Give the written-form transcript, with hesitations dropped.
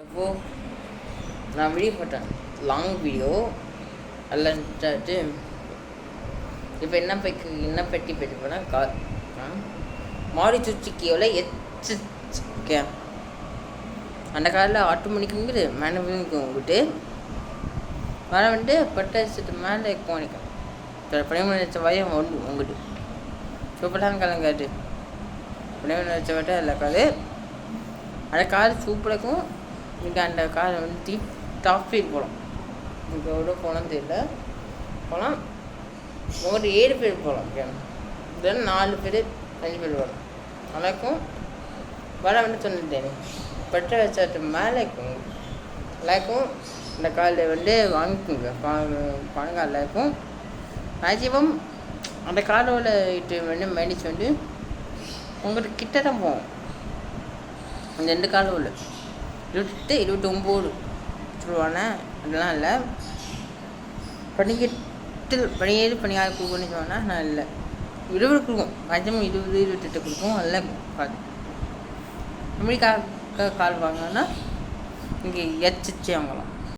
அப்போது நான் வீடியோ போட்டேன், லாங் வீடியோ. அதில் இப்போ என்ன பெட்டி போனால் கார் மாடி சுச்சிக்கியோவில் ஓகே. அந்த காரில் ஆட்டோமேட்டிக்குங்குது மேனுவலுக்கு உங்ககிட்டு வர பட்டை செட்டு மேலே போனிக்க 13 வயம் உங்ககிட்டு சூப்பரான காலங்காட்டு 13 வட்ட இல்லை காரு. அந்த கார் சூப்பராக நீங்கள் அந்த காரை டாப் ஸ்பீட் போகலாம். இப்போ எவ்வளோ போகலான்னு தெரியல, போகலாம். உங்கள்கிட்ட 7 பேர் போகலாம். ஓகே, இதில் 4 பேர் 5 பேர் வரலாம். நல்லாயிருக்கும். வர சொன்னிட்டேன் பட்டை வச்சாட்டு மேலே நல்லாயிருக்கும். இந்த காரில் வாங்கிக்கோங்க. பணம் காரில் இருக்கும். மேக்ஸிமம் அந்த காரோட இட்டு மேடிச்சு உங்களுக்கு கிட்ட தான் போவோம். அந்த 2 காலம் இல்லை 28 29 சொல்லுவானே, அதெல்லாம் இல்லை. 17 16 கொடுக்குன்னு சொன்னால் நான் இல்லை 20 கொடுக்கும். மேக்ஸிமம் 20 28 கொடுக்கும். அதெல்லாம் கால் அமெரிக்கா கால் வாங்கினா இங்கே எச்சிச்சு வாங்கலாம்.